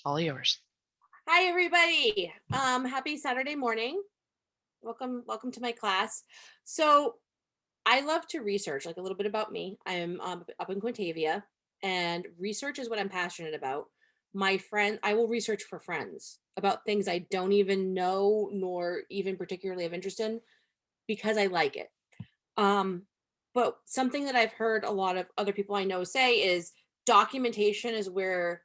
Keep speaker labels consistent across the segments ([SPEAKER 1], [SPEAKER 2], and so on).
[SPEAKER 1] All yours.
[SPEAKER 2] Hi, everybody. Happy Saturday morning. Welcome to my class. So I love to research, like a little bit about me. I'm up in Quintavia, and research is what I'm passionate about. I will research for friends about things I don't even know nor even particularly have interest in because I like it. Um, but something that I've heard a lot of other people I know say is documentation is where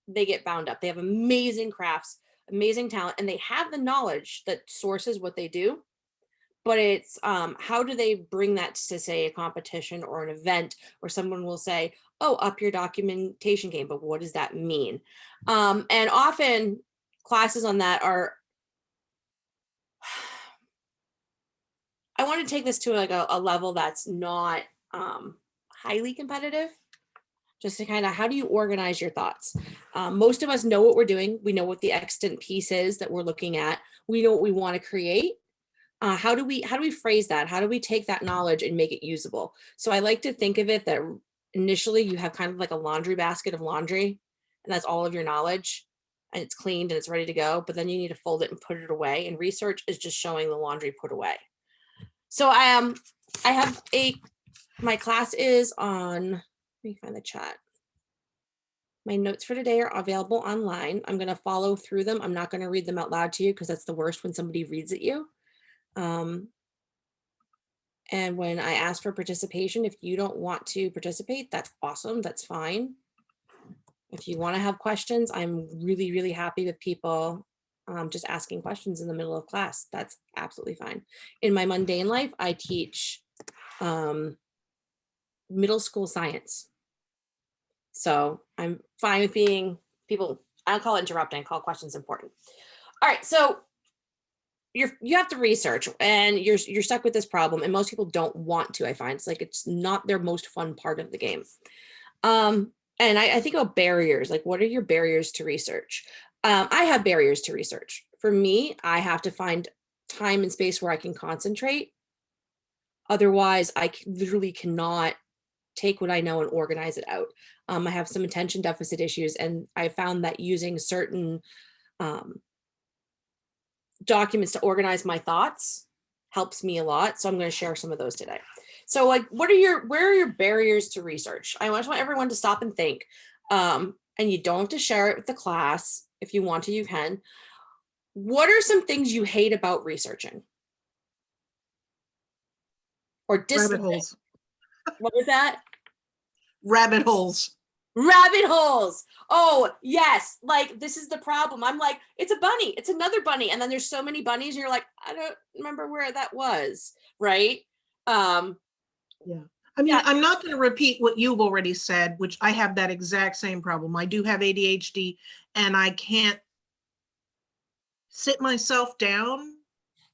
[SPEAKER 2] they get bound up. They have amazing crafts, amazing talent, and they have the knowledge that sources what they do. But it's how do they bring that to, say, a competition or an event where someone will say, oh, up your documentation game, but what does that mean? And often classes on that are, I want to take this to like a level that's not highly competitive, just to kind of, how do you organize your thoughts? Most of us know what we're doing. We know what the extant piece is that we're looking at. We know what we want to create. How do we phrase that? How do we take that knowledge and make it usable? So I like to think of it that initially you have kind of like a laundry basket of laundry, and that's all of your knowledge, and it's cleaned and it's ready to go. But then you need to fold it and put it away. And research is just showing the laundry put away. So I have my class is on. Let me find the chat. My notes for today are available online. I'm going to follow through them. I'm not going to read them out loud to you because that's the worst when somebody reads at you. And when I ask for participation, if you don't want to participate, that's awesome. That's fine. If you want to have questions, I'm really, really happy with people just asking questions in the middle of class. That's absolutely fine. In my mundane life, I teach middle school science. So I'm fine with being people. I don't call it interrupting, I call questions important. All right, so you have to research, and you're stuck with this problem, and most people don't want to. I find it's like it's not their most fun part of the game. And I think about barriers. Like, what are your barriers to research? I have barriers to research. For me, I have to find time and space where I can concentrate. Otherwise, I literally cannot take what I know and organize it out. I have some attention deficit issues, and I found that using certain documents to organize my thoughts helps me a lot. So I'm going to share some of those today. So like, where are your barriers to research? I just want everyone to stop and think. And you don't have to share it with the class. If you want to, you can. What are some things you hate about researching? Or dislike?
[SPEAKER 3] Rabbit holes.
[SPEAKER 2] What was that?
[SPEAKER 3] Rabbit holes.
[SPEAKER 2] Rabbit holes. Oh, yes. Like, this is the problem. I'm like, it's a bunny. It's another bunny. And then there's so many bunnies. And you're like, I don't remember where that was. Right.
[SPEAKER 3] Yeah. I mean, I'm not going to repeat what you've already said, which I have that exact same problem. I do have ADHD, and I can't sit myself down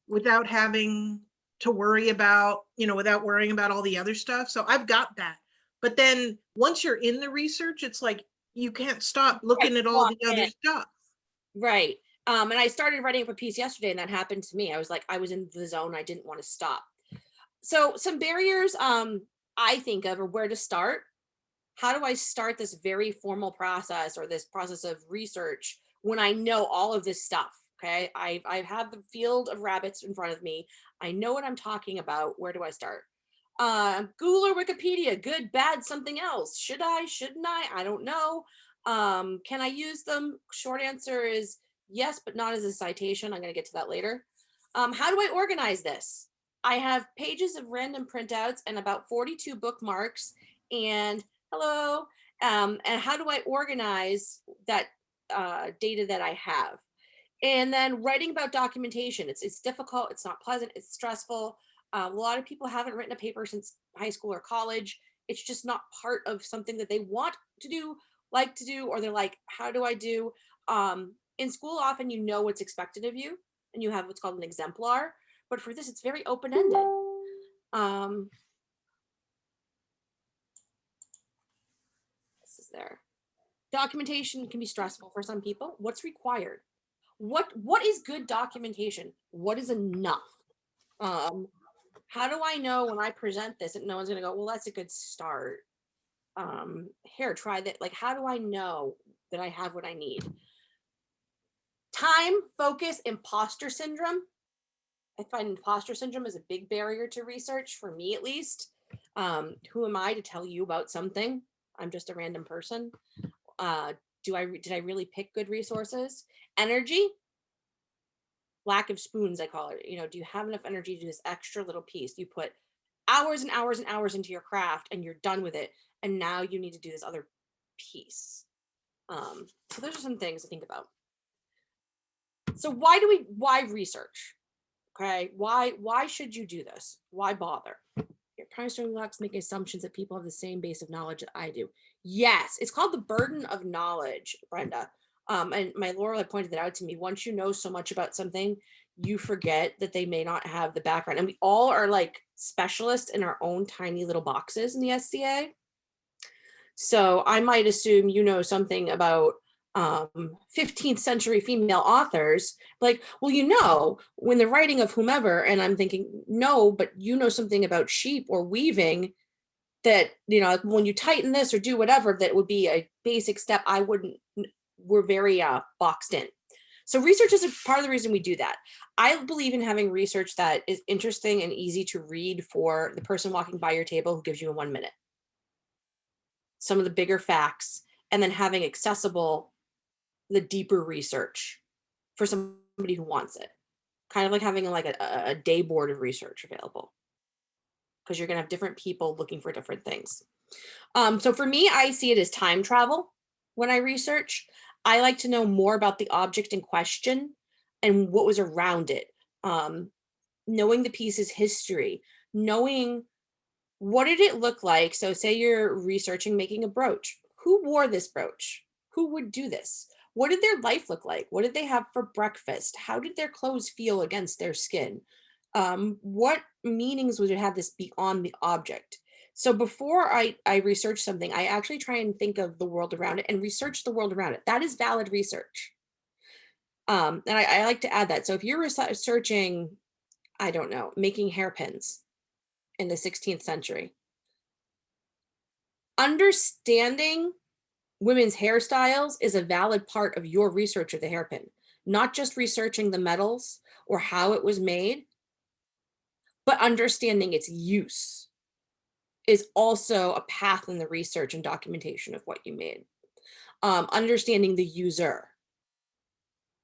[SPEAKER 3] without having to worry about, without worrying about all the other stuff. So I've got that. But then once you're in the research, it's like you can't stop looking at all the other stuff.
[SPEAKER 2] Right. And I started writing up a piece yesterday, and that happened to me. I was like, I was in the zone. I didn't want to stop. So some barriers I think of, or where to start. How do I start this very formal process, or this process of research, when I know all of this stuff? Okay, I have the field of rabbits in front of me. I know what I'm talking about. Where do I start? Google or Wikipedia, good, bad, something else. Should I, shouldn't I don't know. Can I use them? Short answer is yes, but not as a citation. I'm going to get to that later. How do I organize this? I have pages of random printouts and about 42 bookmarks, and hello. And how do I organize that data that I have? And then writing about documentation. It's difficult. It's not pleasant. It's stressful. A lot of people haven't written a paper since high school or college. It's just not part of something that they want to do, like to do, or they're like, how do I do? In school, often you know what's expected of you, and you have what's called an exemplar. But for this, it's very open-ended. This is there. Documentation can be stressful for some people. What's required? What is good documentation? What is enough? How do I know when I present this and no one's gonna go, well, that's a good start? here, try that. Like, how do I know that I have what I need? Time, focus, imposter syndrome. I find imposter syndrome is a big barrier to research, for me at least. Who am I to tell you about something? I'm just a random person. Did I really pick good resources? Energy, lack of spoons, I call it. Do you have enough energy to do this extra little piece? You put hours and hours and hours into your craft and you're done with it. And now you need to do this other piece. So those are some things to think about. So why research? Okay. Why should you do this? Why bother? You're trying to relax, making assumptions that people have the same base of knowledge that I do. Yes, it's called the burden of knowledge, Brenda. And my Laura pointed that out to me. Once you know so much about something, you forget that they may not have the background. And we all are like specialists in our own tiny little boxes in the SCA. So I might assume you know something about 15th century female authors, like, well, when the writing of whomever, and I'm thinking, no, but you know something about sheep or weaving that, like when you tighten this or do whatever, that would be a basic step. We're very boxed in. So research is a part of the reason we do that. I believe in having research that is interesting and easy to read for the person walking by your table who gives you in 1 minute some of the bigger facts, and then having accessible the deeper research for somebody who wants it. Kind of like having like a day board of research available, because you're going to have different people looking for different things. So for me, I see it as time travel when I research. I like to know more about the object in question and what was around it. Knowing the piece's history, knowing what did it look like. So say you're researching making a brooch. Who wore this brooch? Who would do this? What did their life look like? What did they have for breakfast? How did their clothes feel against their skin? What meanings would it have this beyond the object? So before I research something, I actually try and think of the world around it and research the world around it. That is valid research. And I like to add that. So if you're researching, I don't know, making hairpins in the 16th century, understanding women's hairstyles is a valid part of your research of the hairpin, not just researching the metals or how it was made, but understanding its use is also a path in the research and documentation of what you made. Understanding the user,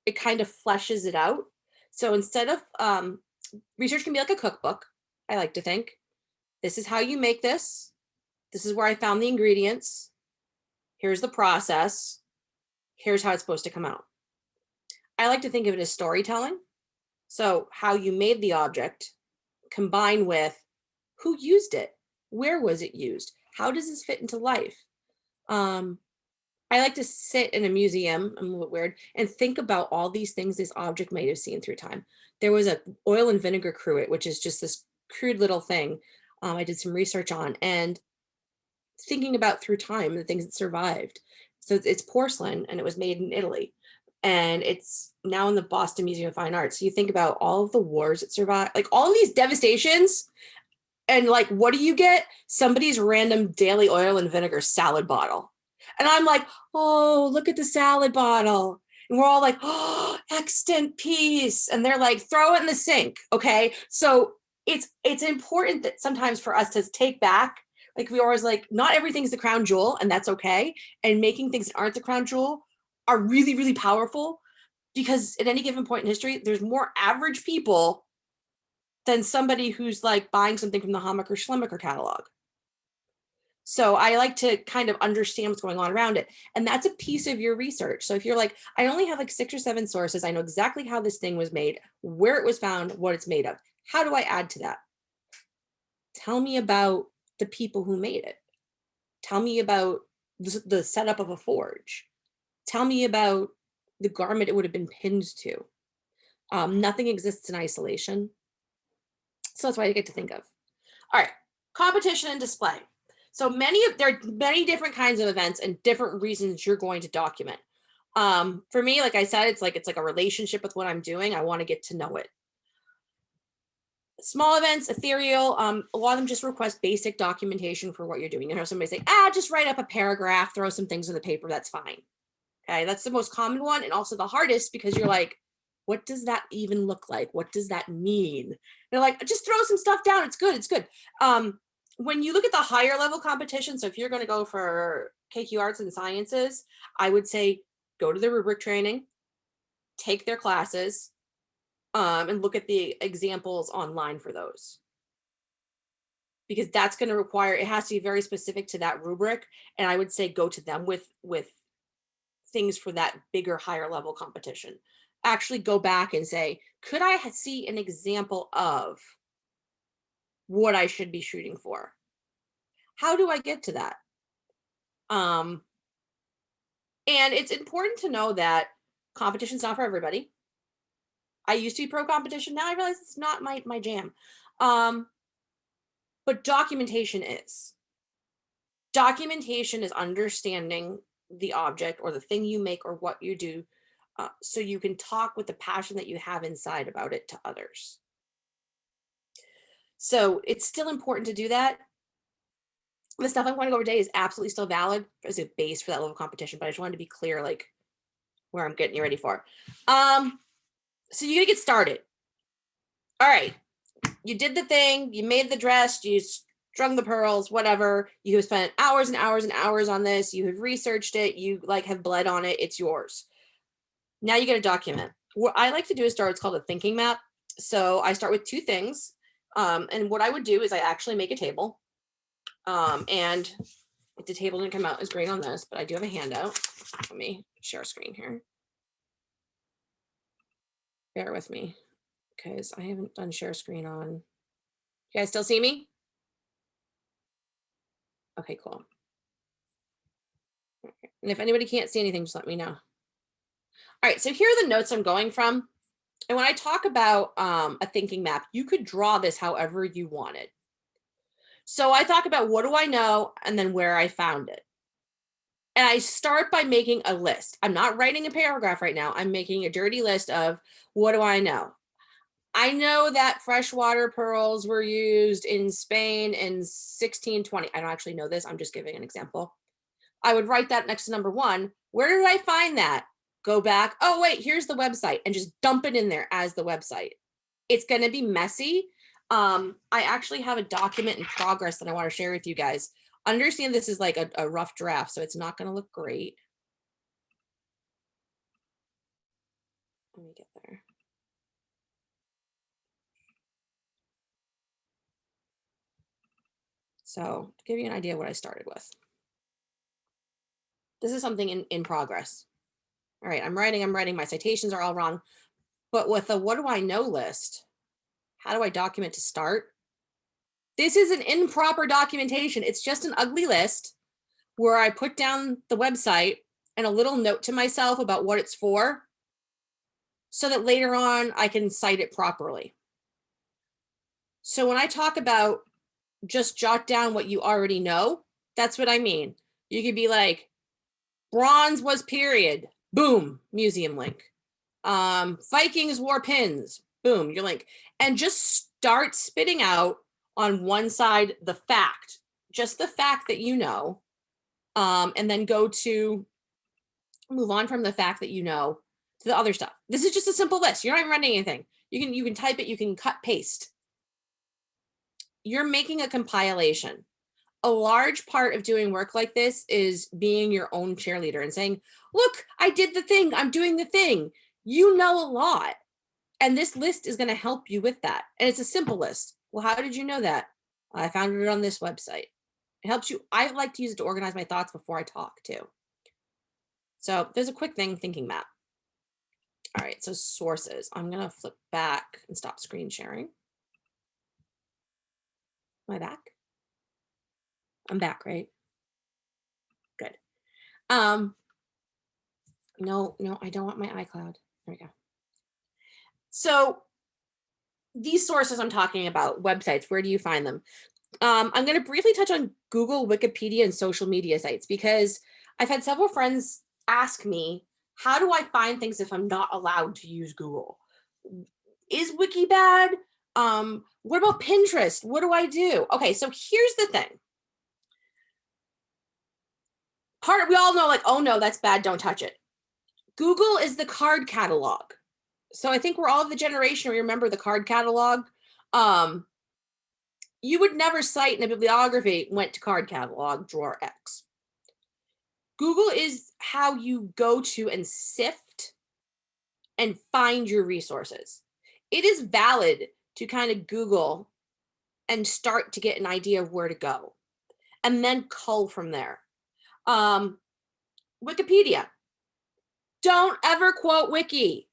[SPEAKER 2] it kind of fleshes it out. So instead of research can be like a cookbook, I like to think. This is how you make this. This is where I found the ingredients. Here's the process. Here's how it's supposed to come out. I like to think of it as storytelling. So how you made the object combined with who used it, where was it used, how does this fit into life? I like to sit in a museum, I'm a little weird, and think about all these things this object might have seen through time. There was a oil and vinegar cruet, which is just this crude little thing I did some research on, and thinking about through time the things that survived. So it's porcelain and it was made in Italy. And it's now in the Boston Museum of Fine Arts. So you think about all of the wars that survived, like all of these devastations. And like, what do you get? Somebody's random daily oil and vinegar salad bottle. And I'm like, oh, look at the salad bottle. And we're all like, oh, extant peace. And they're like, throw it in the sink. Okay. So it's important that sometimes for us to take back, like we always like, not everything's the crown jewel, and that's okay. And making things that aren't the crown jewel are really, really powerful, because at any given point in history, there's more average people than somebody who's like buying something from the Hammacher Schlemmacher catalog. So I like to kind of understand what's going on around it. And that's a piece of your research. So if you're like, I only have like 6 or 7 sources, I know exactly how this thing was made, where it was found, what it's made of. How do I add to that? Tell me about the people who made it. Tell me about the setup of a forge. Tell me about the garment it would have been pinned to. Nothing exists in isolation. So that's what I get to think of. All right, competition and display. So there are many different kinds of events and different reasons you're going to document. For me, like I said, it's like a relationship with what I'm doing. I want to get to know it. Small events, ethereal, a lot of them just request basic documentation for what you're doing. You know, somebody say, just write up a paragraph, throw some things in the paper, that's fine. Okay, that's the most common one and also the hardest because you're like, what does that even look like? What does that mean? They're like, just throw some stuff down, it's good, it's good. When you look at the higher level competition, so if you're gonna go for KQ Arts and Sciences, I would say go to the rubric training, take their classes, and look at the examples online for those. Because that's going to require, it has to be very specific to that rubric. And I would say go to them with things for that bigger, higher level competition. Actually go back and say, could I see an example of what I should be shooting for? How do I get to that? And it's important to know that competition's not for everybody. I used to be pro competition. Now I realize it's not my jam. But documentation is. Documentation is understanding the object or the thing you make or what you do, so you can talk with the passion that you have inside about it to others. So it's still important to do that. The stuff I'm going to go over today is absolutely still valid as a base for that level of competition, but I just wanted to be clear, like, where I'm getting you ready for. So you gotta get started. All right, you did the thing, you made the dress, you strung the pearls, whatever. You have spent hours and hours and hours on this. You have researched it. You like have bled on it. It's yours. Now you got to document. What I like to do is start, it's called a thinking map. So I start with two things. And what I would do is I actually make a table. And if the table didn't come out as great on this, but I do have a handout. Let me share a screen here. Bear with me because I haven't done share screen on. You guys still see me? Okay, cool. And if anybody can't see anything, just let me know. All right, so here are the notes I'm going from. And when I talk about a thinking map, you could draw this however you wanted. So I talk about what do I know and then where I found it. And I start by making a list. I'm not writing a paragraph right now. I'm making a dirty list of what do I know? I know that freshwater pearls were used in Spain in 1620. I don't actually know this. I'm just giving an example. I would write that next to number one. Where did I find that? Go back. Oh, wait, here's the website and just dump it in there as the website. It's going to be messy. I actually have a document in progress that I want to share with you guys. Understand this is like a rough draft, so it's not going to look great. Let me get there. So to give you an idea of what I started with. This is something in progress. All right, I'm writing, my citations are all wrong. But with a what do I know list, how do I document to start? This is an improper documentation. It's just an ugly list where I put down the website and a little note to myself about what it's for so that later on I can cite it properly. So when I talk about just jot down what you already know, that's what I mean. You could be like, bronze was period, boom, museum link. Vikings wore pins, boom, your link. And just start spitting out on one side the fact, just the fact that you know, and then move on from the fact that you know to the other stuff. This is just a simple list. You're not even running anything. You can type it, you can cut, paste. You're making a compilation. A large part of doing work like this is being your own cheerleader and saying, look, I did the thing, I'm doing the thing. You know a lot. And this list is going to help you with that. And it's a simple list. Well, how did you know that? I found it on this website. It helps you. I like to use it to organize my thoughts before I talk too. So there's a quick thing, thinking map. All right, so sources. I'm going to flip back and stop screen sharing. Am I back? I'm back, right? Good. No, I don't want my iCloud. There we go. So these sources I'm talking about, websites, where do you find them? I'm going to briefly touch on Google, Wikipedia, and social media sites because I've had several friends ask me, how do I find things if I'm not allowed to use Google? Is Wiki bad? What about Pinterest? What do I do? Okay, so here's the thing. We all know, like, oh no, that's bad, don't touch it. Google is the card catalog. So I think we're all of the generation who remember the card catalog. You would never cite in a bibliography, went to card catalog, drawer X. Google is how you go to and sift and find your resources. It is valid to kind of Google and start to get an idea of where to go and then cull from there. Wikipedia. Don't ever quote Wiki,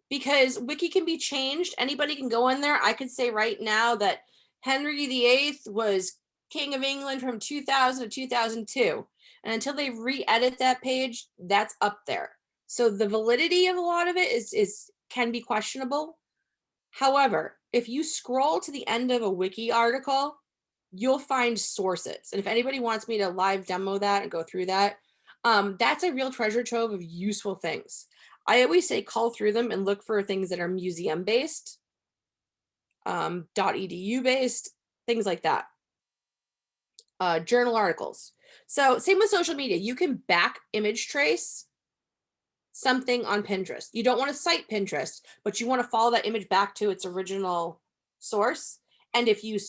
[SPEAKER 2] because Wiki can be changed. Anybody can go in there. I could say right now that Henry VIII was King of England from 2000 to 2002. And until they re-edit that page, that's up there. So the validity of a lot of it can be questionable. However, if you scroll to the end of a Wiki article, you'll find sources. And if anybody wants me to live demo that and go through that, that's a real treasure trove of useful things. I always say cull through them and look for things that are museum based, .edu based, things like that. Journal articles. So same with social media. You can back image trace something on Pinterest. You don't want to cite Pinterest, but you want to follow that image back to its original source. And if you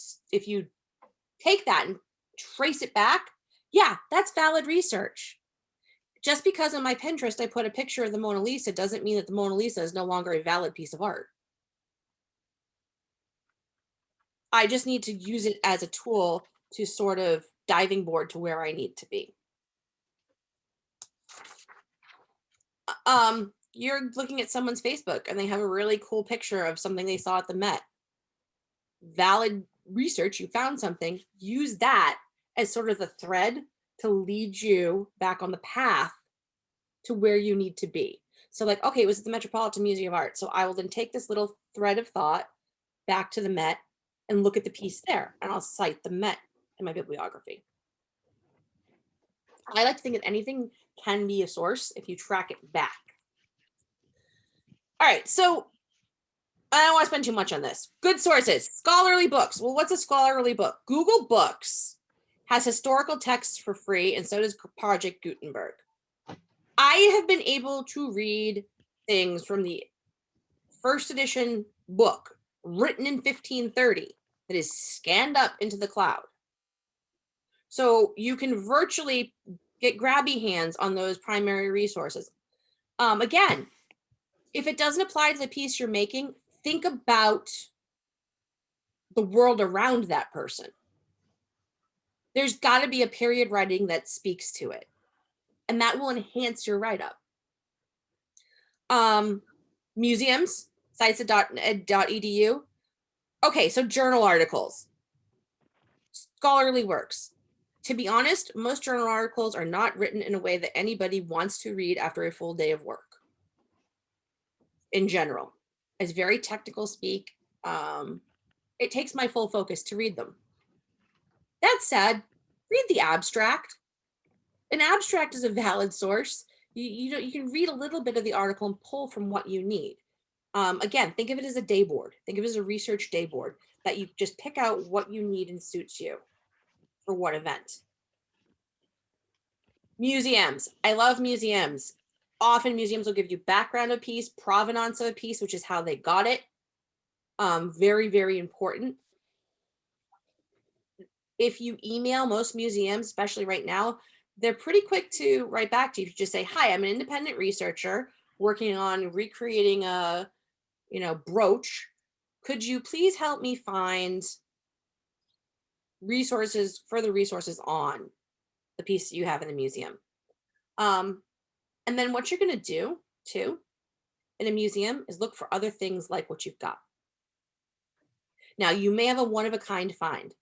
[SPEAKER 2] take that and trace it back, yeah, that's valid research. Just because on my Pinterest I put a picture of the Mona Lisa doesn't mean that the Mona Lisa is no longer a valid piece of art. I just need to use it as a tool to sort of diving board to where I need to be. You're looking at someone's Facebook and they have a really cool picture of something they saw at the Met. Valid research, you found something, use that as sort of the thread to lead you back on the path to where you need to be. So like, okay, it was at the Metropolitan Museum of Art. So I will then take this little thread of thought back to the Met and look at the piece there, and I'll cite the Met in my bibliography. I like to think that anything can be a source if you track it back. All right, so I don't want to spend too much on this. Good sources, scholarly books. Well, what's a scholarly book? Google Books has historical texts for free, and so does Project Gutenberg. I have been able to read things from the first edition book written in 1530 that is scanned up into the cloud. So you can virtually get grabby hands on those primary resources. Again, if it doesn't apply to the piece you're making, think about the world around that person. There's got to be a period writing that speaks to it, and that will enhance your write-up. Museums, sites at .edu. Okay, so journal articles, scholarly works. To be honest, most journal articles are not written in a way that anybody wants to read after a full day of work. In general, it's very technical speak. It takes my full focus to read them. That said, read the abstract. An abstract is a valid source. You can read a little bit of the article and pull from what you need. Again, think of it as a day board. Think of it as a research day board that you just pick out what you need and suits you for what event. Museums. I love museums. Often museums will give you background of a piece, provenance of a piece, which is how they got it. Very, very important. If you email most museums, especially right now, they're pretty quick to write back to you. You just say, hi, I'm an independent researcher working on recreating a, brooch. Could you please help me find further resources on the piece that you have in the museum? And then what you're going to do too in a museum is look for other things like what you've got. Now, you may have a one-of-a-kind find,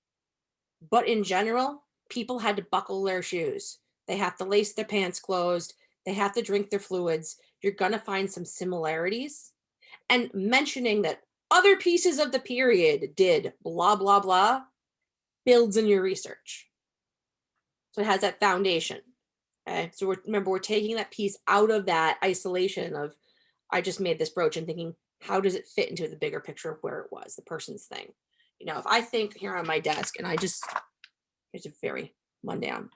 [SPEAKER 2] but in general, people had to buckle their shoes. They have to lace their pants closed. They have to drink their fluids. You're going to find some similarities. And mentioning that other pieces of the period did blah, blah, blah, builds in your research. So it has that foundation. Okay, so remember, we're taking that piece out of that isolation of, I just made this brooch and thinking, how does it fit into the bigger picture of where it was, the person's thing? You know, if I think here on my desk and here's a very mundane,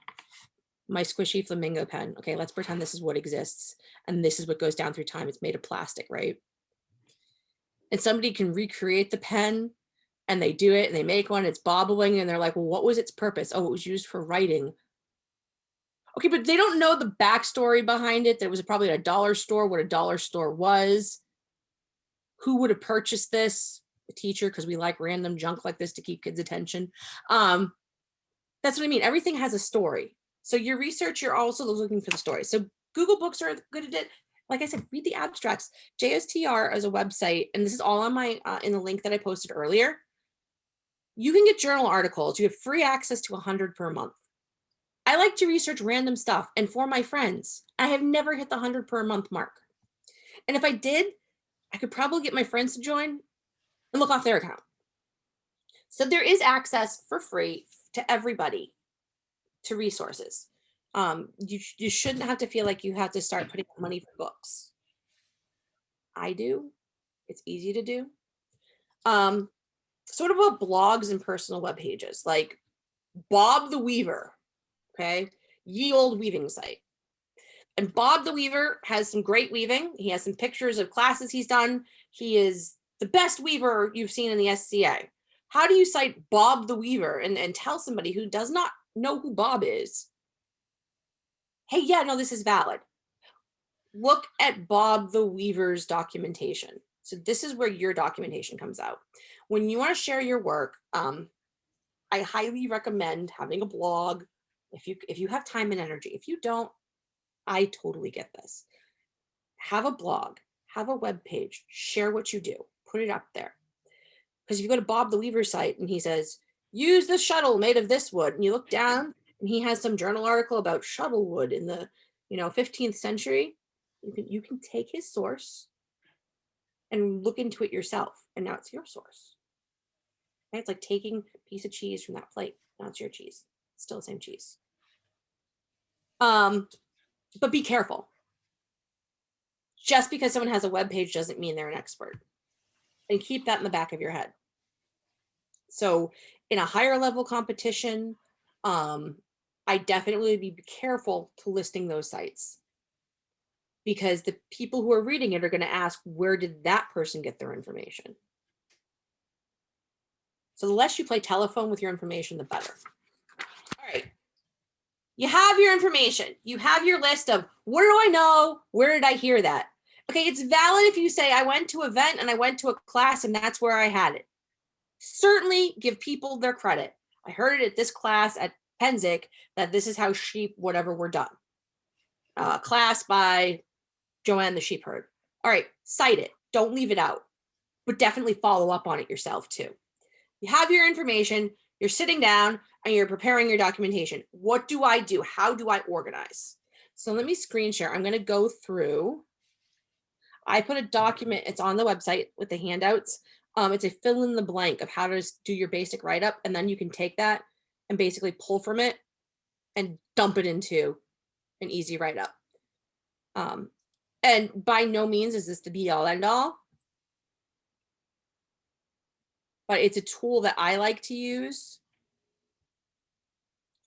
[SPEAKER 2] my squishy flamingo pen. Okay, let's pretend this is what exists and this is what goes down through time. It's made of plastic, right? And somebody can recreate the pen and they do it and they make one, it's bobbling and they're like, well, what was its purpose? Oh, it was used for writing. Okay, but they don't know the backstory behind it. There was probably a dollar store, what a dollar store was. Who would have purchased this? A teacher, because we like random junk like this to keep kids' attention. That's what I mean. Everything has a story. So your research, you're also looking for the story. So Google Books are good at it. Like I said, read the abstracts. JSTR is a website, and this is all on my in the link that I posted earlier. You can get journal articles. You have free access to 100 per month. I like to research random stuff, and for my friends, I have never hit the 100 per month mark. And if I did, I could probably get my friends to join and look off their account. So there is access for free to everybody to resources. You shouldn't have to feel like you have to start putting money for books. I do. It's easy to do. Sort of about blogs and personal web pages, like Bob the Weaver, okay? Ye old weaving site. And Bob the Weaver has some great weaving. He has some pictures of classes he's done. He is the best weaver you've seen in the SCA. How do you cite Bob the Weaver and tell somebody who does not know who Bob is, hey, yeah, no, this is valid? Look at Bob the Weaver's documentation. So this is where your documentation comes out. When you want to share your work, I highly recommend having a blog if you have time and energy. If you don't, I totally get this. Have a blog, have a web page, share what you do, put it up there. Because if you go to Bob the Weaver's site and he says, use the shuttle made of this wood, and you look down and he has some journal article about shuttle wood in the 15th century, you can take his source and look into it yourself, and now it's your source. Okay? It's like taking a piece of cheese from that plate. Now it's your cheese. It's still the same cheese. But be careful. Just because someone has a web page doesn't mean they're an expert. And keep that in the back of your head. So in a higher level competition, I definitely would be careful to listing those sites, because the people who are reading it are going to ask, where did that person get their information? So the less you play telephone with your information, the better. All right. You have your information. You have your list of, what do I know? Where did I hear that? Okay, it's valid if you say, I went to an event and I went to a class and that's where I had it. Certainly give people their credit. I heard it at this class at Penzic that this is how sheep, whatever, were done. Class by Joanne the sheep herd. All right, cite it. Don't leave it out, but definitely follow up on it yourself too. You have your information, you're sitting down and you're preparing your documentation. What do I do? How do I organize? So let me screen share. I'm going to go through. I put a document, it's on the website with the handouts. It's a fill in the blank of how to do your basic write-up, and then you can take that and basically pull from it and dump it into an easy write-up. And by no means is this the be all end all, but it's a tool that I like to use.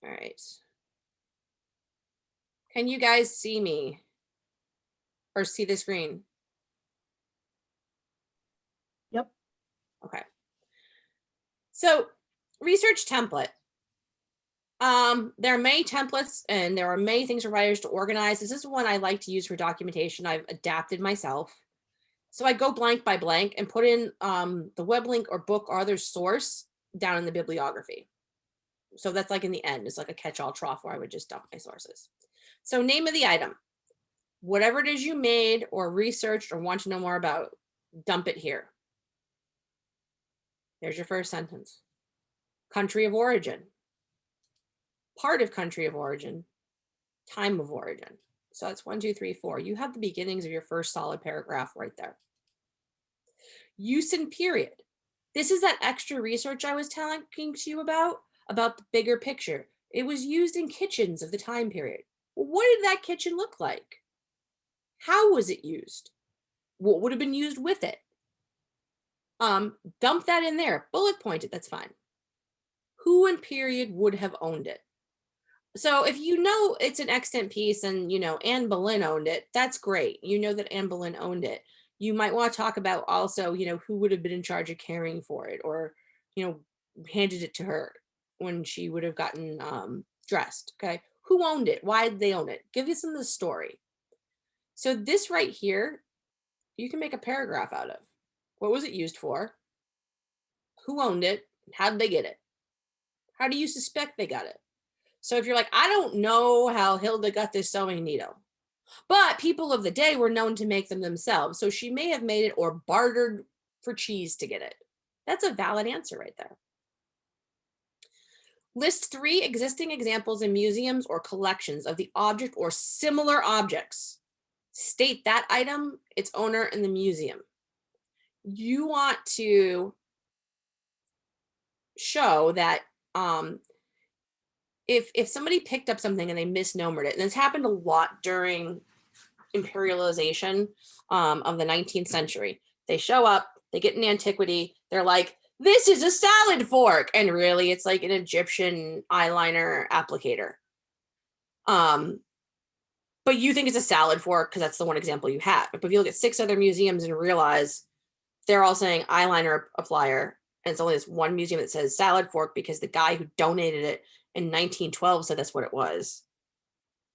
[SPEAKER 2] All right. Can you guys see me or see the screen?
[SPEAKER 3] Yep.
[SPEAKER 2] Okay. So research template. There are many templates and there are many things for writers to organize. This is one I like to use for documentation. I've adapted myself. So I go blank by blank and put in the web link or book or other source down in the bibliography. So that's like in the end, it's like a catch-all trough where I would just dump my sources. So name of the item, whatever it is you made or researched or want to know more about, dump it here. There's your first sentence. Country of origin, part of country of origin, time of origin. So that's 1, 2, 3, 4. You have the beginnings of your first solid paragraph right there. Use in period. This is that extra research I was talking to you about the bigger picture. It was used in kitchens of the time period. Well, what did that kitchen look like? How was it used? What would have been used with it? Dump that in there, bullet point it, that's fine. Who in period would have owned it? So if you know it's an extant piece and you know Anne Boleyn owned it, that's great. You know that Anne Boleyn owned it. You might want to talk about also, you know, who would have been in charge of caring for it, or, you know, handed it to her when she would have gotten dressed. Okay. Who owned it? Why did they own it? Give us in the story. So this right here, you can make a paragraph out of. What was it used for? Who owned it? How did they get it? How do you suspect they got it? So if you're like, I don't know how Hilda got this sewing needle, but people of the day were known to make them themselves. So she may have made it or bartered for cheese to get it. That's a valid answer right there. List 3 existing examples in museums or collections of the object or similar objects. State that item, its owner, and the museum. You want to show that if somebody picked up something and they misnomered it, and this happened a lot during imperialization of the 19th century, they show up, they get an antiquity, they're like, this is a salad fork, and really it's like an Egyptian eyeliner applicator. But you think it's a salad fork because that's the one example you have. But if you look at 6 other museums and realize they're all saying eyeliner applier, and it's only this one museum that says salad fork because the guy who donated it in 1912 said that's what it was.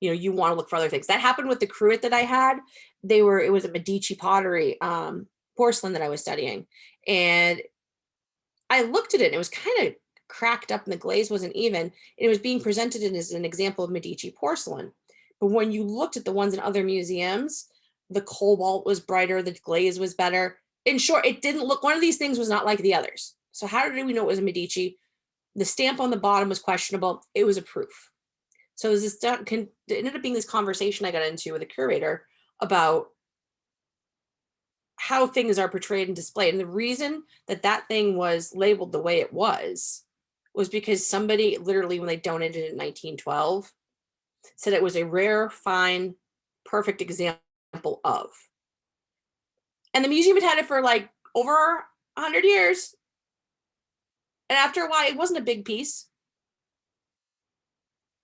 [SPEAKER 2] You know, you want to look for other things. That happened with the cruet that I had. It was a Medici pottery porcelain that I was studying. And I looked at it and it was kind of cracked up and the glaze wasn't even. And it was being presented as an example of Medici porcelain. But when you looked at the ones in other museums, the cobalt was brighter, the glaze was better. In short, it didn't look, one of these things was not like the others. So how did we know it was a Medici? The stamp on the bottom was questionable. It was a proof. So it ended up being this conversation I got into with a curator about how things are portrayed and displayed. And the reason that that thing was labeled the way it was because somebody literally, when they donated it in 1912, said it was a rare, fine, perfect example of. And the museum had had it for like over 100 years. And after a while, it wasn't a big piece.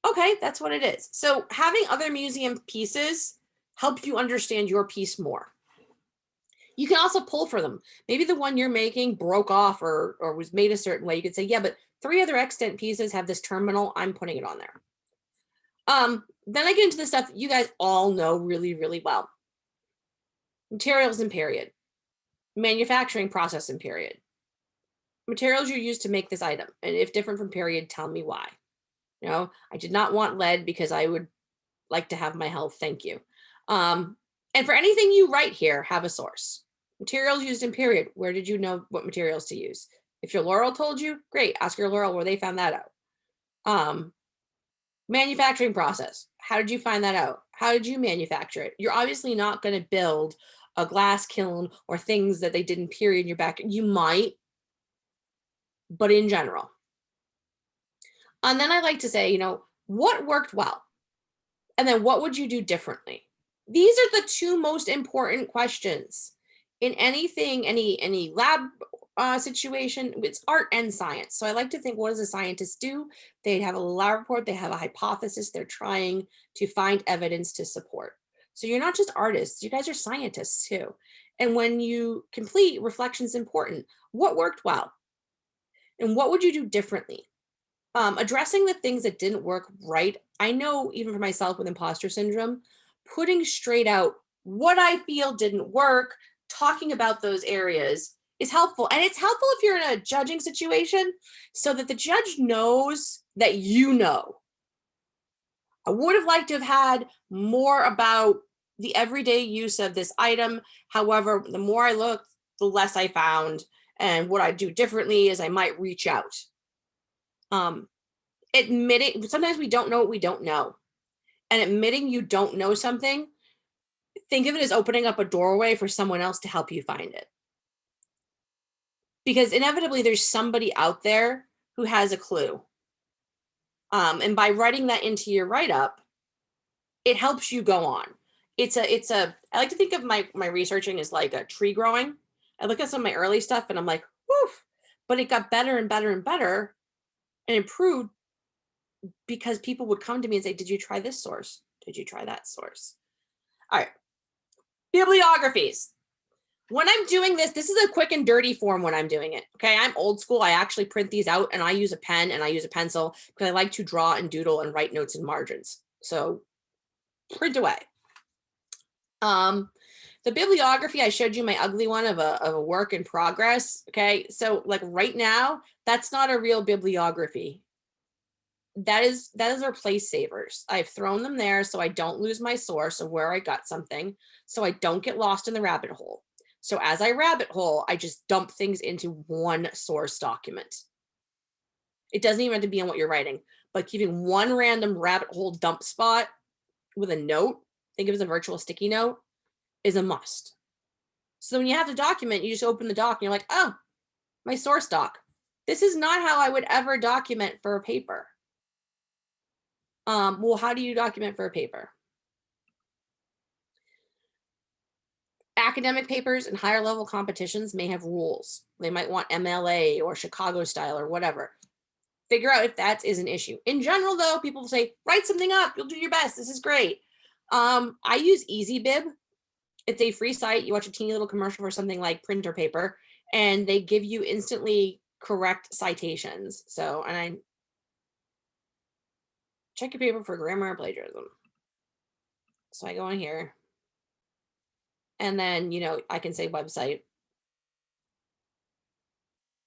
[SPEAKER 2] Okay, that's what it is. So having other museum pieces help you understand your piece more. You can also pull for them. Maybe the one you're making broke off or was made a certain way. You could say, yeah, but 3 other extant pieces have this terminal. I'm putting it on there. Then I get into the stuff you guys all know really, really well. Materials and period. Manufacturing process and period. Materials you use to make this item. And if different from period, tell me why. You know, I did not want lead because I would like to have my health. Thank you. And for anything you write here, have a source. Materials used in period. Where did you know what materials to use? If your Laurel told you, great. Ask your Laurel where they found that out. Manufacturing process. How did you find that out? How did you manufacture it? You're obviously not going to build a glass kiln or things that they did in period in your back. You might, but in general. And then I like to say, you know, what worked well? And then what would you do differently? These are the 2 most important questions in anything, any lab situation. It's art and science. So I like to think, what does a scientist do? They have a lab report, they have a hypothesis, they're trying to find evidence to support. So you're not just artists, you guys are scientists too. And when you complete, reflection is important. What worked well? And what would you do differently? Addressing the things that didn't work right. I know even for myself with imposter syndrome, putting straight out what I feel didn't work, talking about those areas is helpful. And it's helpful if you're in a judging situation so that the judge knows that you know. I would have liked to have had more about the everyday use of this item. However, the more I looked, the less I found. And what I do differently is I might reach out. Admitting, sometimes we don't know what we don't know. And admitting you don't know something, think of it as opening up a doorway for someone else to help you find it. Because inevitably there's somebody out there who has a clue. And by writing that into your write-up, it helps you go on. I like to think of my researching as like a tree growing. I look at some of my early stuff and I'm like, woof, but it got better and better and better and improved because people would come to me and say, did you try this source? Did you try that source? All right. Bibliographies. When I'm doing this, this is a quick and dirty form when I'm doing it. Okay. I'm old school. I actually print these out and I use a pen and I use a pencil because I like to draw and doodle and write notes and margins. So print away. The bibliography, I showed you my ugly one of a work in progress. Okay. So like right now, that's not a real bibliography. That is our place savers. I've thrown them there so I don't lose my source of where I got something, so I don't get lost in the rabbit hole. So as I rabbit hole, I just dump things into one source document. It doesn't even have to be on what you're writing, but keeping one random rabbit hole dump spot with a note, think of it as a virtual sticky note, is a must. So when you have to document, you just open the doc and you're like, oh, my source doc. This is not how I would ever document for a paper. Well, how do you document for a paper? Academic papers and higher level competitions may have rules. They might want MLA or Chicago style or whatever. Figure out if that is an issue. In general, though, people say, write something up. You'll do your best. This is great. I use EasyBib. It's a free site. You watch a teeny little commercial for something like printer paper, and they give you instantly correct citations. So, and I check your paper for grammar or plagiarism. So I go in here and then, I can say website.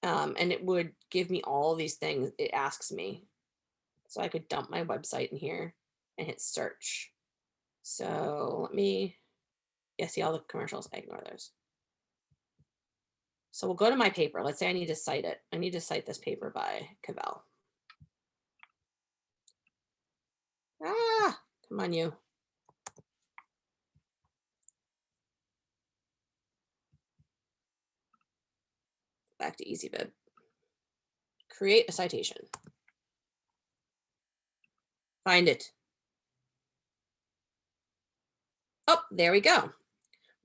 [SPEAKER 2] And it would give me all these things it asks me. So I could dump my website in here and hit search. So let me, see all the commercials, I ignore those. So we'll go to my paper. Let's say I need to cite it. I need to cite this paper by Cavell. Come on, you. Back to EasyBib. Create a citation. Find it. Oh, there we go.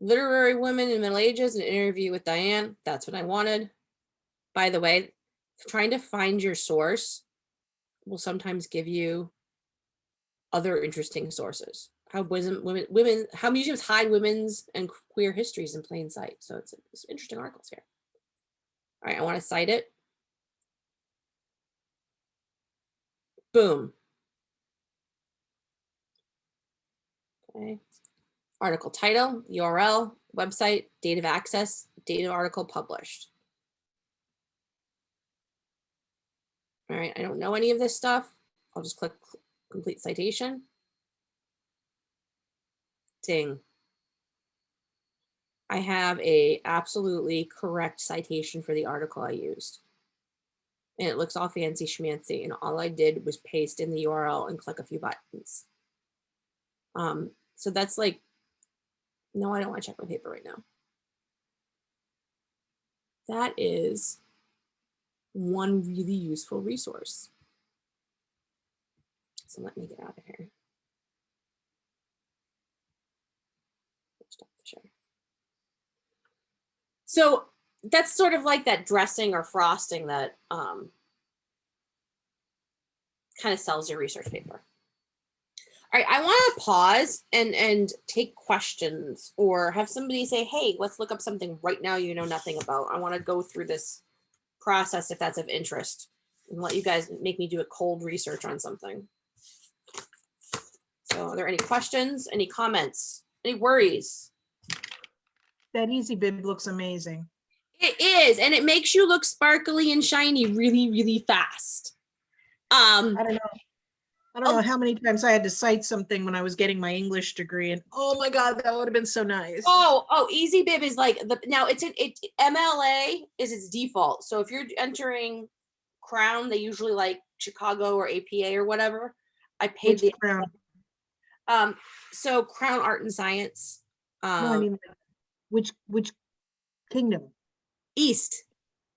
[SPEAKER 2] Literary women in Middle Ages, an interview with Diane. That's what I wanted. By the way, trying to find your source will sometimes give you other interesting sources. How how museums hide women's and queer histories in plain sight. So it's interesting articles here. All right, I want to cite it. Boom. Okay. Article title, URL, website, date of access, date of article published. All right, I don't know any of this stuff. I'll just click complete citation. Ding. I have a absolutely correct citation for the article I used. And it looks all fancy schmancy. And all I did was paste in the URL and click a few buttons. So that's like, no, I don't want to check my paper right now. That is one really useful resource. So let me get out of here. Stop the share. So that's sort of like that dressing or frosting that kind of sells your research paper. All right, I want to pause and take questions or have somebody say, hey, let's look up something right now you know nothing about. I want to go through this process if that's of interest and let you guys make me do a cold research on something. So are there any questions, any comments, any worries?
[SPEAKER 3] That EasyBib looks amazing.
[SPEAKER 2] It is, and it makes you look sparkly and shiny really, really fast.
[SPEAKER 3] I don't know how many times I had to cite something when I was getting my English degree, and oh my God, that would have been so nice.
[SPEAKER 2] EasyBib is like now it's MLA is its default. So if you're entering Crown, they usually like Chicago or APA or whatever. I paid the
[SPEAKER 3] Crown.
[SPEAKER 2] So Crown Art and Science.
[SPEAKER 3] No, I mean which kingdom?
[SPEAKER 2] East.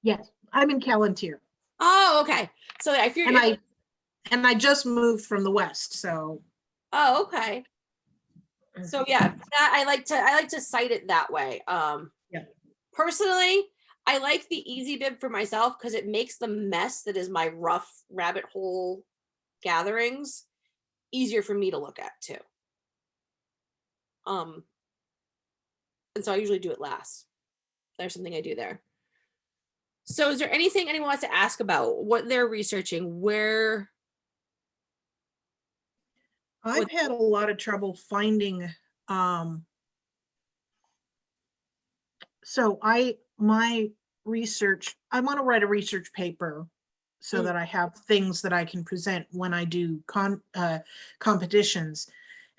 [SPEAKER 3] Yes, I'm in Calais.
[SPEAKER 2] Oh, okay. So if you're
[SPEAKER 3] and I just moved from the West, so.
[SPEAKER 2] Oh, okay. So yeah, I like to cite it that way.
[SPEAKER 3] Yeah.
[SPEAKER 2] Personally, I like the easy bib for myself because it makes the mess that is my rough rabbit hole gatherings easier for me to look at too. Um, and so I usually do it last. There's something I do there. So is there anything anyone wants to ask about what they're researching? Where
[SPEAKER 3] I've had a lot of trouble finding, so my research, I want to write a research paper so that I have things that I can present when I do competitions.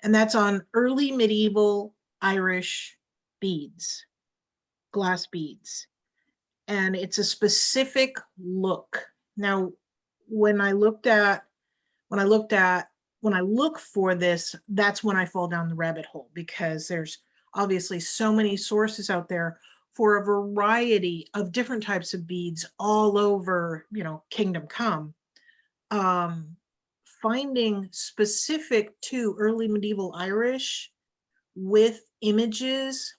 [SPEAKER 3] And that's on early medieval Irish beads, glass beads. And it's a specific look. Now, when I look for this, that's when I fall down the rabbit hole, because there's obviously so many sources out there for a variety of different types of beads all over, Kingdom Come. Finding specific to early medieval Irish with images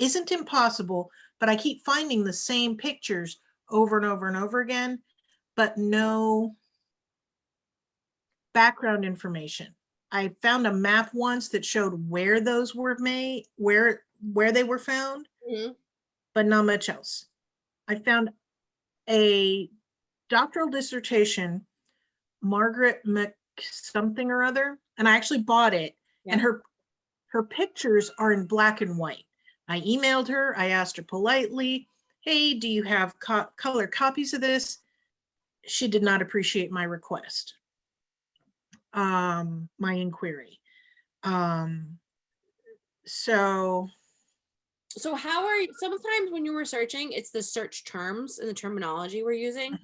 [SPEAKER 3] isn't impossible, but I keep finding the same pictures over and over and over again, but no background information. I found a map once that showed where those were made, where they were found, but not much else. I found a doctoral dissertation, Margaret Mc something or other, and I actually bought it. Yeah. And her pictures are in black and white. I emailed her. I asked her politely, "Hey, do you have color copies of this?" She did not appreciate my request, my inquiry. So
[SPEAKER 2] how are you, sometimes when you're researching, it's the search terms and the terminology we're using.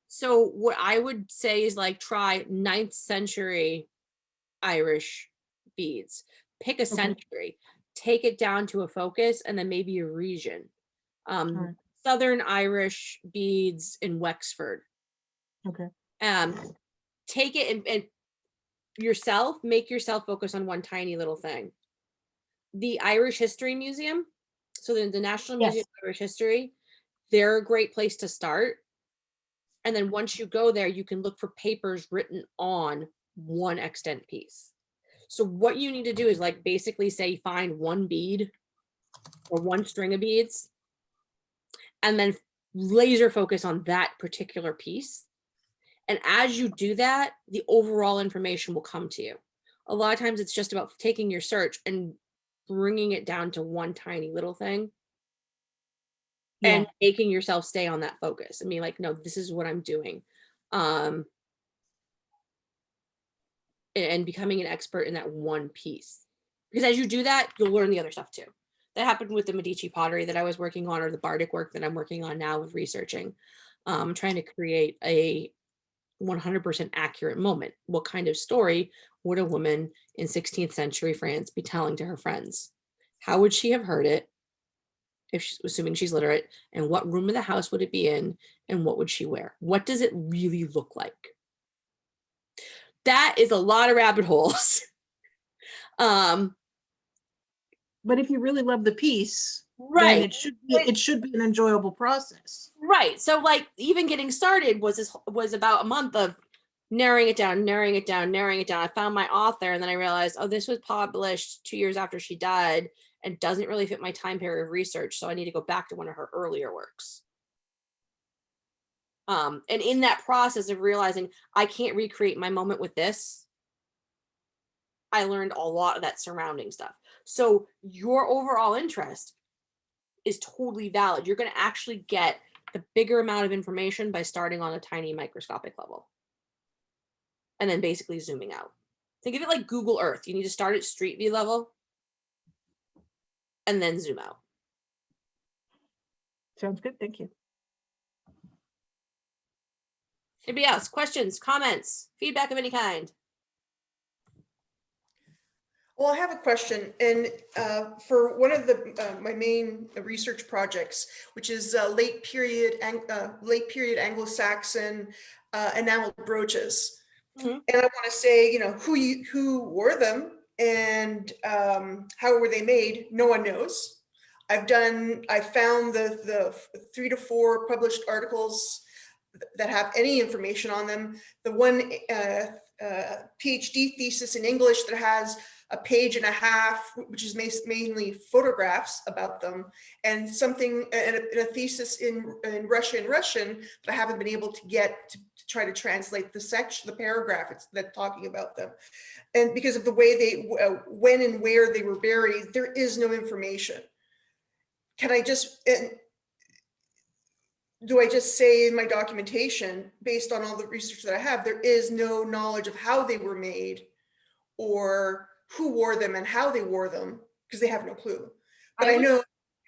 [SPEAKER 2] So what I would say is like try 9th century Irish beads. Pick a century, take it down to a focus, and then maybe a region. Right. Southern Irish beads in Wexford. Take it and make yourself focus on one tiny little thing. The Irish History Museum, so the National Museum of Irish History, they're a great place to start. And then once you go there, you can look for papers written on one extant piece. So what you need to do is like basically say find one bead or one string of beads and then laser focus on that particular piece. And as you do that, the overall information will come to you. A lot of times it's just about taking your search and bringing it down to one tiny little thing and making yourself stay on that focus. I mean, like, no, this is what I'm doing. And becoming an expert in that one piece. Because as you do that, you'll learn the other stuff too. That happened with the Medici pottery that I was working on, or the Bardic work that I'm working on now with researching. Trying to create a 100% accurate moment. What kind of story would a woman in 16th century France be telling to her friends? How would she have heard it, if she's assuming she's literate, and what room of the house would it be in, and what would she wear? What does it really look like? That is a lot of rabbit holes.
[SPEAKER 3] But if you really love the piece,
[SPEAKER 2] right,
[SPEAKER 3] then it should be an enjoyable process.
[SPEAKER 2] Right. So like even getting started was about a month of narrowing it down. I found my author and then I realized, oh, this was published 2 years after she died and doesn't really fit my time period of research. So I need to go back to one of her earlier works. And in that process of realizing I can't recreate my moment with this, I learned a lot of that surrounding stuff. So your overall interest is totally valid. You're going to actually get the bigger amount of information by starting on a tiny microscopic level and then basically zooming out. Think of it like Google Earth. You need to start at street view level and then zoom out.
[SPEAKER 3] Sounds good. Thank you.
[SPEAKER 2] Anybody else? Questions, comments, feedback of any kind?
[SPEAKER 1] Well, I have a question, and for one of my main research projects, which is late period Anglo-Saxon enameled brooches, and I want to say, who wore them and how were they made? No one knows. I found the 3 to 4 published articles that have any information on them. The one PhD thesis in English that has a page and a half, which is mainly photographs about them, and something, and a thesis in Russian that I haven't been able to get to try to translate the paragraph that's talking about them. And because of the way they, when and where they were buried, there is no information. Can I just, do I just say in my documentation, based on all the research that I have, there is no knowledge of how they were made or who wore them and how they wore them, because they have no clue. But I know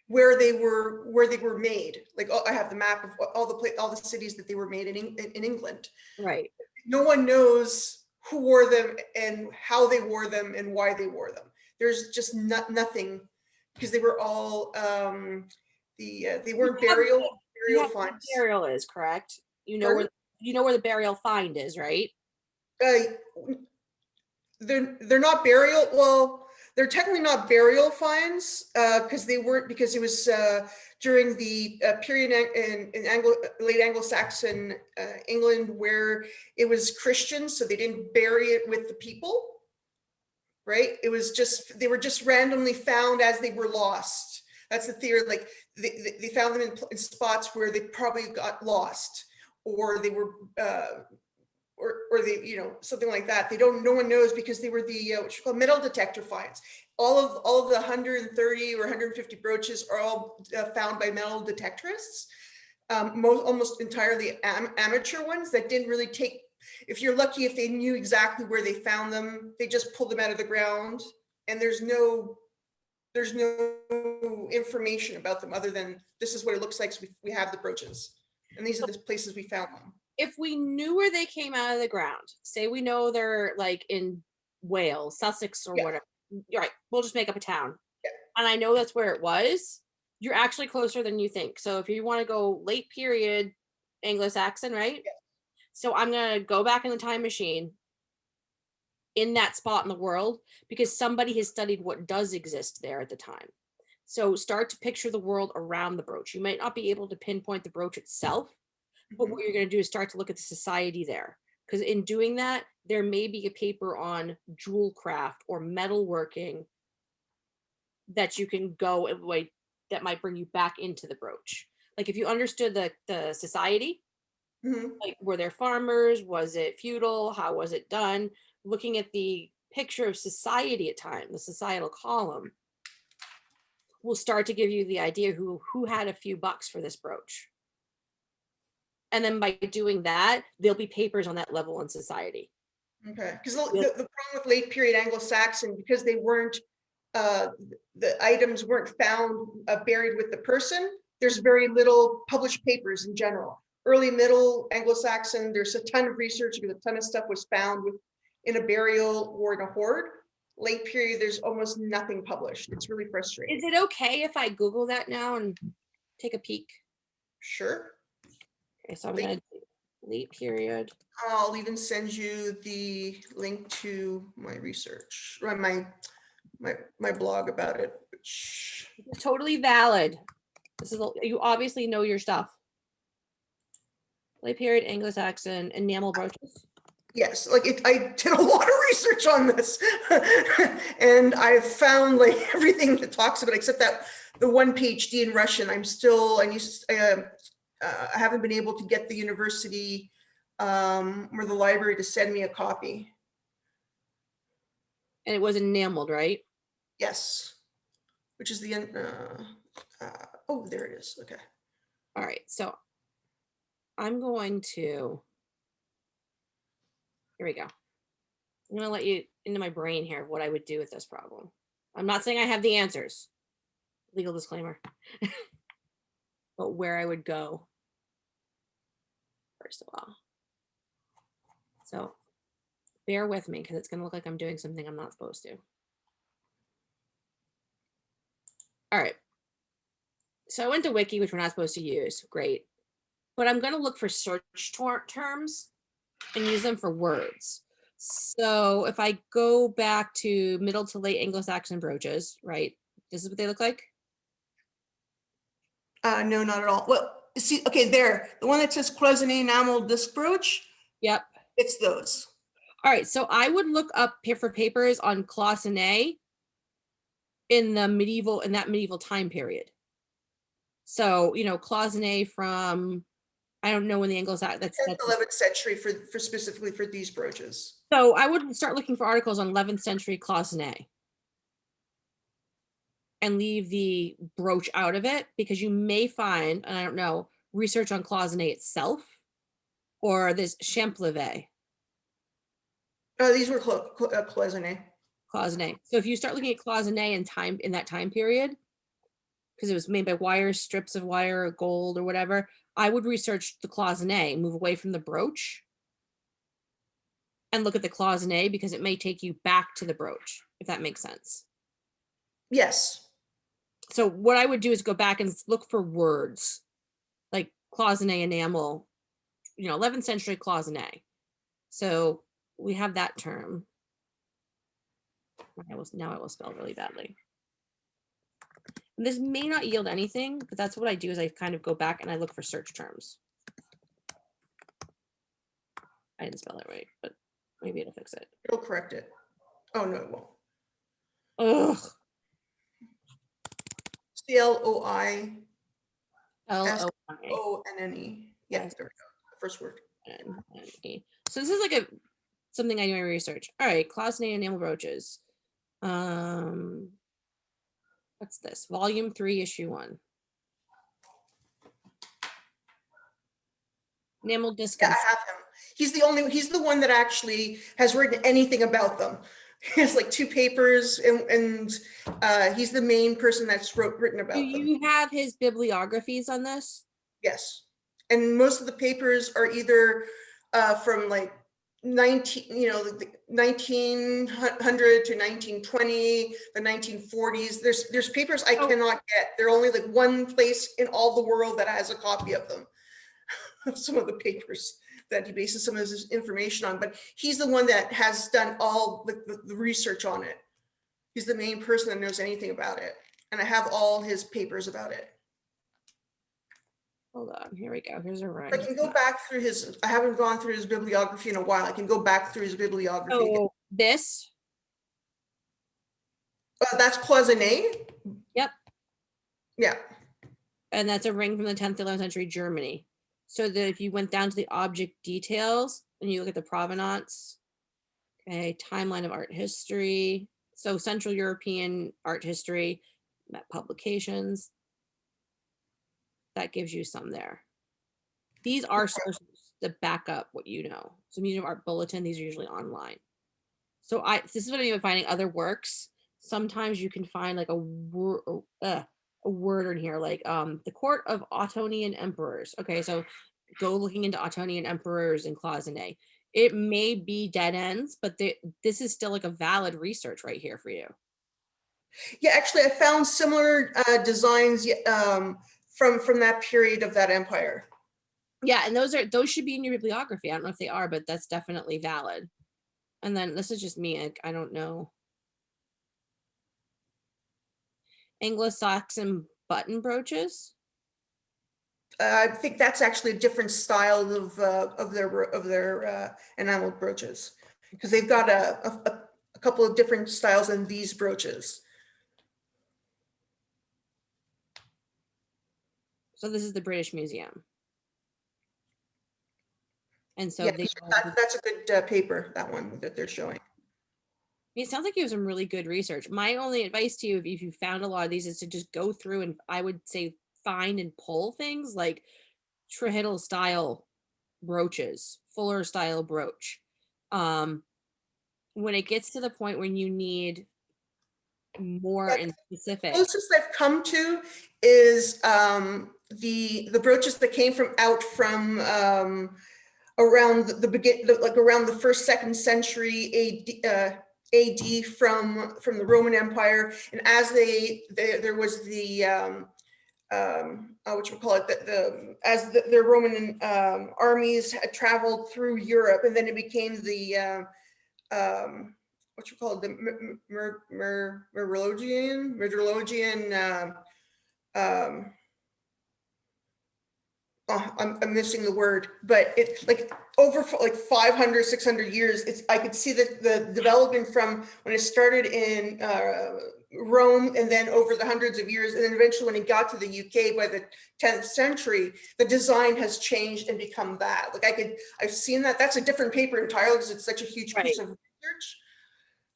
[SPEAKER 1] where they were made. Like, I have the map of all the cities that they were made in England.
[SPEAKER 2] Right.
[SPEAKER 1] No one knows who wore them and how they wore them and why they wore them. There's just nothing, because they were all they weren't burial finds.
[SPEAKER 2] Burial is correct. You know where the burial find is, right?
[SPEAKER 1] They're not burial. Well, they're technically not burial finds because they weren't, because it was during the period in late Anglo-Saxon England where it was Christian, so they didn't bury it with the people. Right? It was just, they were just randomly found as they were lost. That's the theory. Like they found them in spots where they probably got lost, or they were, or they, you know, something like that. No one knows, because they were the what you call metal detector finds. All of the 130 or 150 brooches are all found by metal detectorists. Almost entirely amateur ones that didn't really take. If you're lucky, if they knew exactly where they found them, they just pulled them out of the ground, and there's no information about them other than this is what it looks like. So we have the brooches, and these are the places we found them.
[SPEAKER 2] If we knew where they came out of the ground, say we know they're like in Wales, Sussex, or whatever, right? We'll just make up a town, and I know that's where it was. You're actually closer than you think. So if you want to go late period Anglo-Saxon, right? So I'm going to go back in the time machine in that spot in the world, because somebody has studied what does exist there at the time. So start to picture the world around the brooch. You might not be able to pinpoint the brooch itself, but what you're going to do is start to look at the society there. Because in doing that, there may be a paper on jewel craft or metalworking that you can go a way that might bring you back into the brooch. Like if you understood the society, like were there farmers, was it feudal, how was it done, looking at the picture of society at time, the societal column, will start to give you the idea who had a few bucks for this brooch. And then by doing that, there'll be papers on that level in society.
[SPEAKER 1] Okay, because the problem with late period Anglo-Saxon, because they weren't, the items weren't found buried with the person, there's very little published papers in general. Early middle Anglo-Saxon, there's a ton of research because a ton of stuff was found in a burial or in a hoard. Late period, there's almost nothing published. It's really frustrating.
[SPEAKER 2] Is it okay if I Google that now and take a peek?
[SPEAKER 1] Sure.
[SPEAKER 2] Okay, so I'm going to do late period.
[SPEAKER 1] I'll even send you the link to my research, or my blog about it, which
[SPEAKER 2] is totally valid. This is, you obviously know your stuff. Late period Anglo-Saxon enamel brooches.
[SPEAKER 1] Yes, like I did a lot of research on this, and I've found like everything that talks about it, except that the one PhD in Russian. I haven't been able to get the university or the library to send me a copy.
[SPEAKER 2] And it was enameled, right?
[SPEAKER 1] Yes, which is the oh, there it is. Okay.
[SPEAKER 2] All right, so I'm going to, here we go. I'm going to let you into my brain here of what I would do with this problem. I'm not saying I have the answers, legal disclaimer, but where I would go first of all. So bear with me because it's going to look like I'm doing something I'm not supposed to. All right. So I went to Wiki, which we're not supposed to use. Great. But I'm going to look for search terms and use them for words. So if I go back to middle to late Anglo-Saxon brooches, right? This is what they look like.
[SPEAKER 1] No, not at all. Well, see, okay, there, the one that says cloisonné enamel disc brooch,
[SPEAKER 2] Yep.
[SPEAKER 1] it's those.
[SPEAKER 2] All right, so I would look up for papers on cloisonné in that medieval time period. So, cloisonné from, I don't know when the Anglo-Saxon, that's
[SPEAKER 1] 11th century for specifically for these brooches.
[SPEAKER 2] so I would start looking for articles on 11th century cloisonné and leave the brooch out of it, because you may find, and I don't know, research on cloisonné itself or this champlevé.
[SPEAKER 1] These were cloisonné.
[SPEAKER 2] Cloisonné. So if you start looking at cloisonné in that time period, because it was made by wire, strips of wire, or gold or whatever, I would research the cloisonné, move away from the brooch, and look at the cloisonné, because it may take you back to the brooch, if that makes sense.
[SPEAKER 1] Yes.
[SPEAKER 2] So what I would do is go back and look for words like cloisonné enamel, 11th century cloisonné. So we have that term. Now I will spell really badly. And this may not yield anything, but that's what I do, is I kind of go back and I look for search terms. I didn't spell it right, but maybe it'll fix it.
[SPEAKER 1] It'll correct it. Oh, no, it won't.
[SPEAKER 2] Ugh.
[SPEAKER 1] CLOI.
[SPEAKER 2] LOI.
[SPEAKER 1] ONNE. Yeah, there we go. First word.
[SPEAKER 2] NNE. So this is like something I do in my research. All right, cloisonné enamel brooches. What's this? Volume 3, issue 1. Enamel disc.
[SPEAKER 1] Yeah, I have him. He's the one that actually has written anything about them. He has like 2 papers, and he's the main person that's written about them.
[SPEAKER 2] Do you have his bibliographies on this?
[SPEAKER 1] Yes. And most of the papers are either from like 1900 to 1920, the 1940s. There's papers I cannot get. They're only like one place in all the world that has a copy of them. Some of the papers that he bases some of his information on, but he's the one that has done all the research on it. He's the main person that knows anything about it. And I have all his papers about it.
[SPEAKER 2] Hold on, here we go. Here's a run.
[SPEAKER 1] I can go back through I haven't gone through his bibliography in a while. I can go back through his bibliography.
[SPEAKER 2] Oh, this?
[SPEAKER 1] That's cloisonné?
[SPEAKER 2] Yep.
[SPEAKER 1] Yeah.
[SPEAKER 2] And that's a ring from the 10th, 11th century Germany. So that if you went down to the object details and you look at the provenance, okay, timeline of art history. So Central European art history, publications. That gives you some there. These are sources that back up what you know. So Museum of Art Bulletin, these are usually online. So this is what I'm finding other works. Sometimes you can find like a word in here, like the court of Ottonian emperors. Okay, so go looking into Ottonian emperors and cloisonné. It may be dead ends, but this is still like a valid research right here for you.
[SPEAKER 1] Yeah, actually, I found similar designs from that period of that empire.
[SPEAKER 2] Yeah, and those should be in your bibliography. I don't know if they are, but that's definitely valid. And then this is just me. I don't know. Anglo-Saxon button brooches.
[SPEAKER 1] I think that's actually a different style of their enameled brooches, because they've got a couple of different styles in these brooches.
[SPEAKER 2] So this is the British Museum. And so
[SPEAKER 1] yeah, that's a good paper, that one that they're showing.
[SPEAKER 2] It sounds like you have some really good research. My only advice to you, if you found a lot of these, is to just go through and I would say find and pull things like Trahittle style brooches, Fuller style brooch. When it gets to the point when you need more in specific.
[SPEAKER 1] The closest I've come to is the brooches that came from around around the 1st, 2nd century AD from the Roman Empire, and as there was the as the Roman armies had traveled through Europe, and then it became the Merovingian I'm missing the word, but it's like over like 500, 600 years. I could see the development from when it started in Rome, and then over the hundreds of years, and then eventually when it got to the UK by the 10th century, the design has changed and become that. Like I've seen that. That's a different paper entirely because it's such a huge piece of research.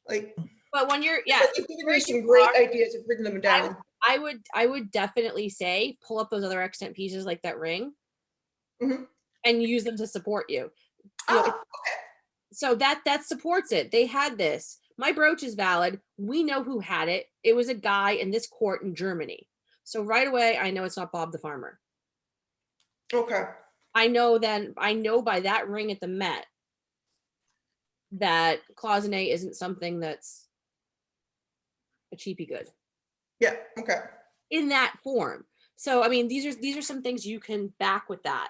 [SPEAKER 1] Like,
[SPEAKER 2] but when you're,
[SPEAKER 1] you've given me some great ideas of bringing them down.
[SPEAKER 2] I would definitely say pull up those other extant pieces like that ring, and use them to support you.
[SPEAKER 1] Okay.
[SPEAKER 2] So that supports it. They had this. My brooch is valid. We know who had it. It was a guy in this court in Germany. So right away, I know it's not Bob the farmer.
[SPEAKER 1] Okay.
[SPEAKER 2] I know by that ring at the Met that cloisonné isn't something that's a cheapy good.
[SPEAKER 1] Yeah. Okay.
[SPEAKER 2] In that form. So I mean, these are some things you can back with that.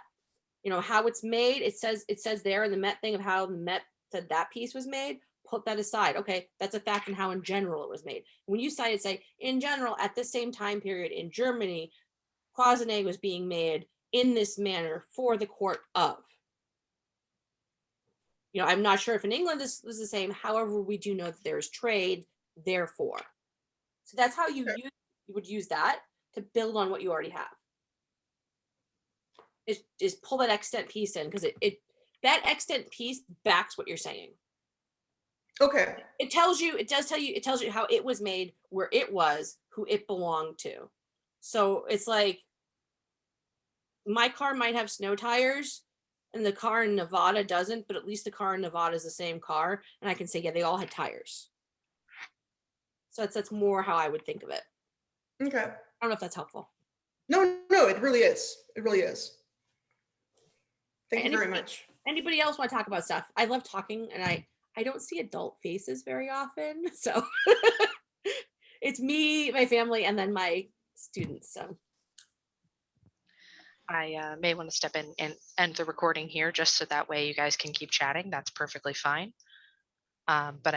[SPEAKER 2] You know how it's made. It says there in the Met thing of how the Met said that piece was made. Put that aside. Okay, that's a fact, and how in general it was made. When you cite it, say in general at the same time period in Germany, cloisonné was being made in this manner for the court of. You know, I'm not sure if in England this was the same. However, we do know that there is trade, therefore. So that's how you would use that to build on what you already have. Is pull that extant piece in, because that extant piece backs what you're saying.
[SPEAKER 1] Okay.
[SPEAKER 2] It tells you how it was made, where it was, who it belonged to. So it's like my car might have snow tires and the car in Nevada doesn't, but at least the car in Nevada is the same car. And I can say, yeah, they all had tires. So that's more how I would think of it.
[SPEAKER 1] Okay.
[SPEAKER 2] I don't know if that's helpful.
[SPEAKER 1] No, it really is. It really is. Thank you very much.
[SPEAKER 2] Anybody else want to talk about stuff? I love talking, and I don't see adult faces very often. So it's me, my family, and then my students. So
[SPEAKER 4] I may want to step in and end the recording here just so that way you guys can keep chatting. That's perfectly fine. But